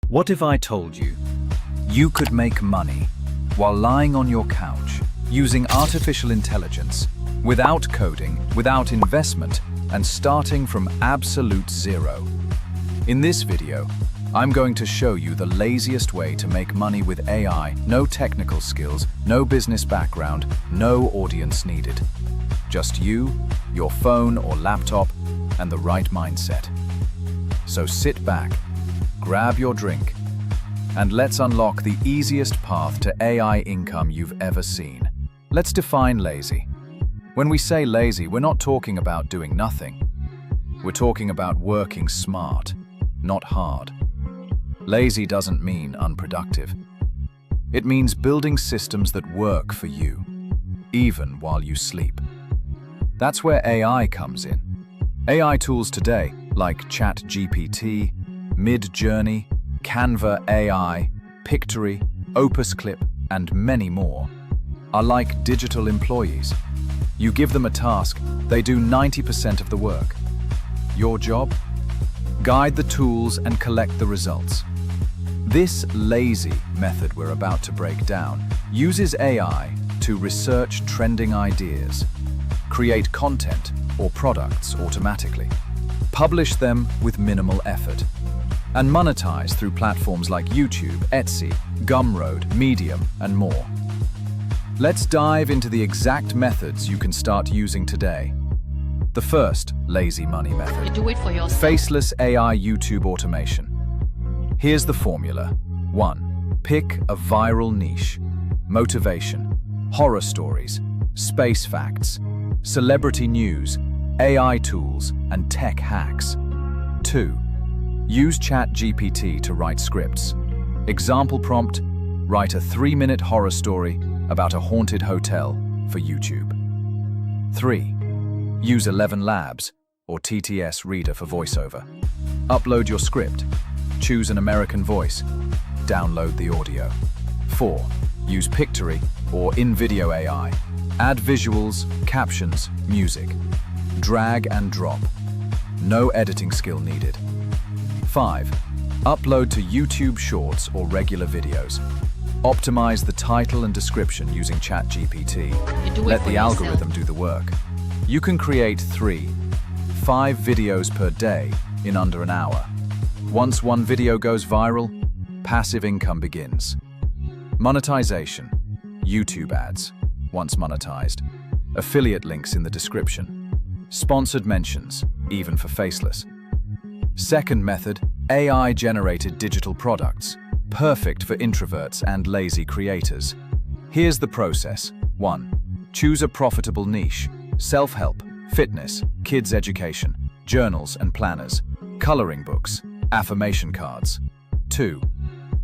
What if I told you you could make money while lying on your couch using artificial intelligence, without coding, without investment, and starting from absolute zero? In this video, I'm going to show you the laziest way to make money with AI. No technical skills, no business background, no audience needed. Just you, your phone or laptop, and the right mindset. So sit back, grab your drink, and let's unlock the easiest path to AI income you've ever seen. Let's define lazy. When we say lazy, we're not talking about doing nothing. We're talking about working smart, not hard. Lazy doesn't mean unproductive. It means building systems that work for you, even while you sleep. That's where AI comes in. AI tools today, like ChatGPT, Midjourney, Canva AI, Pictory, Opus Clip, and many more, are like digital employees. You give them a task, they do 90% of the work. Your job? Guide the tools and collect the results. This lazy method we're about to break down uses AI to research trending ideas, create content or products automatically, publish them with minimal effort, and monetize through platforms like YouTube, Etsy, Gumroad, Medium, and more. Let's dive into the exact methods you can start using today. The first lazy money method: You do it for yourself. faceless AI YouTube automation. Here's the formula. 1. Pick a viral niche. Motivation, horror stories, space facts, celebrity news, AI tools, and tech hacks. 2. Use ChatGPT to write scripts. Example prompt: write a 3-minute horror story about a haunted hotel for YouTube. 3. Use 11 Labs or TTS Reader for voiceover. Upload your script. Choose an American voice. Download the audio. 4. Use Pictory or InVideo AI. Add visuals, captions, music. Drag and drop. No editing skill needed. 5. Upload to YouTube Shorts or regular videos. Optimize the title and description using ChatGPT. Let the algorithm do the work. You can create 3-5 videos per day in under an hour. Once one video goes viral, passive income begins. Monetization: YouTube ads, once monetized. Affiliate links in the description. Sponsored mentions, even for faceless. Second method: AI-generated digital products, perfect for introverts and lazy creators. Here's the process. 1. Choose a profitable niche: self-help, fitness, kids education, journals and planners, coloring books, affirmation cards. 2.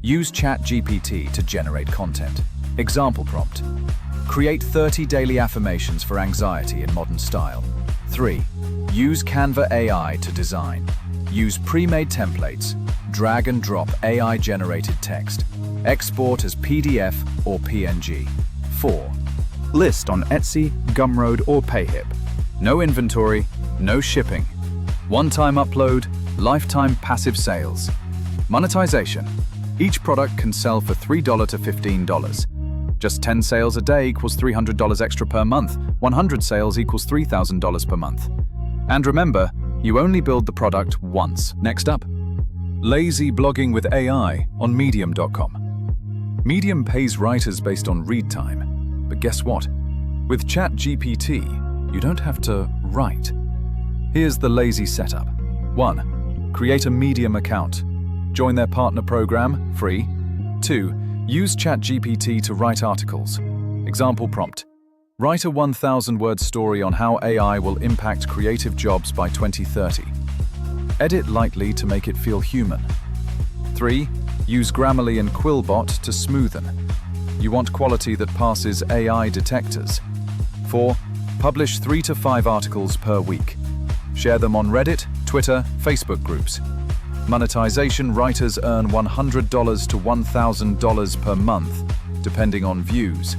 Use ChatGPT to generate content. Example prompt: create 30 daily affirmations for anxiety in modern style. 3. Use Canva AI to design. Use pre-made templates, drag and drop AI-generated text. Export as PDF or PNG. 4. List on Etsy, Gumroad, or Payhip. No inventory, no shipping. One-time upload, lifetime passive sales. Monetization: each product can sell for $3 to $15. Just 10 sales a day equals $300 extra per month. 100 sales equals $3,000 per month. And remember, you only build the product once. Next up, lazy blogging with AI on Medium.com. Medium pays writers based on read time. But guess what? With ChatGPT, you don't have to write. Here's the lazy setup. 1. Create a Medium account. Join their partner program, free. 2. Use ChatGPT to write articles. Example prompt: write a 1,000-word story on how AI will impact creative jobs by 2030. Edit lightly to make it feel human. 3. Use Grammarly and Quillbot to smoothen. You want quality that passes AI detectors. 4. Publish 3 to 5 articles per week. Share them on Reddit, Twitter, Facebook groups. Monetization: writers earn $100 to $1,000 per month, depending on views.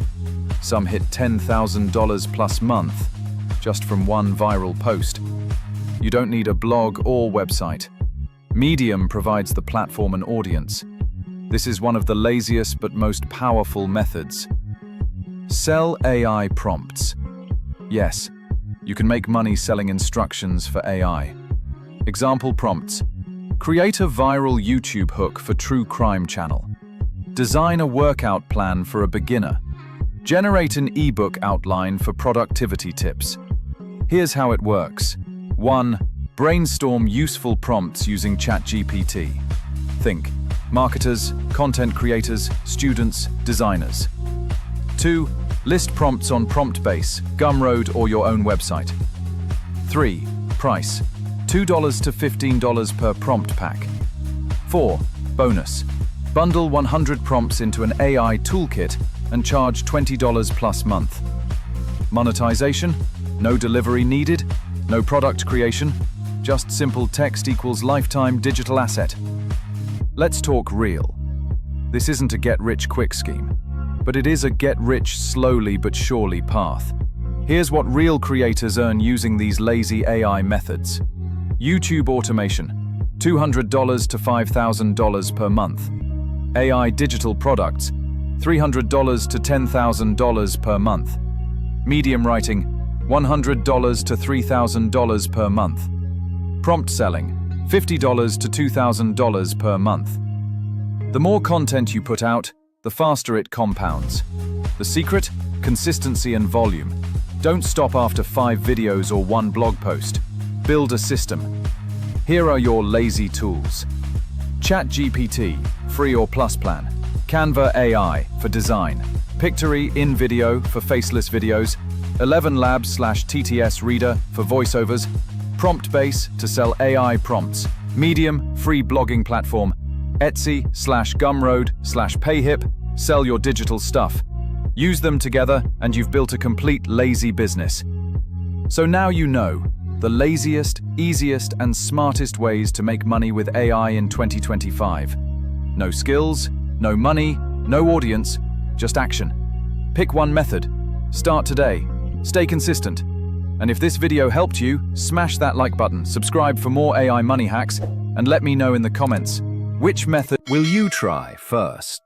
Some hit $10,000 plus month, just from one viral post. You don't need a blog or website. Medium provides the platform and audience. This is one of the laziest but most powerful methods. Sell AI prompts. Yes, you can make money selling instructions for AI. Example prompts. Create a viral YouTube hook for true crime channel. Design a workout plan for a beginner. Generate an ebook outline for productivity tips. Here's how it works. 1. Brainstorm useful prompts using ChatGPT. Think: marketers, content creators, students, designers. 2. List prompts on PromptBase, Gumroad, or your own website. 3. Price: $2 to $15 per prompt pack. 4. Bonus: bundle 100 prompts into an AI toolkit and charge $20 plus month. Monetization: no delivery needed, no product creation, just simple text equals lifetime digital asset. Let's talk real. This isn't a get-rich-quick scheme, but it is a get-rich slowly but surely path. Here's what real creators earn using these lazy AI methods. YouTube automation: $200 to $5,000 per month. AI digital products: $300 to $10,000 per month. Medium writing: $100 to $3,000 per month. Prompt selling: $50 to $2,000 per month. The more content you put out, the faster it compounds. The secret? Consistency and volume. Don't stop after 5 videos or 1 blog post. Build a system. Here are your lazy tools. ChatGPT, free or plus plan. Canva AI for design. Pictory InVideo for faceless videos. 11 Labs/TTS Reader for voiceovers. PromptBase to sell AI prompts. Medium, free blogging platform. Etsy/Gumroad/Payhip, sell your digital stuff. Use them together and you've built a complete lazy business. So now you know the laziest, easiest, and smartest ways to make money with AI in 2025. No skills, no money, no audience, just action. Pick one method. Start today. Stay consistent. And if this video helped you, smash that like button, subscribe for more AI money hacks, and let me know in the comments, which method will you try first?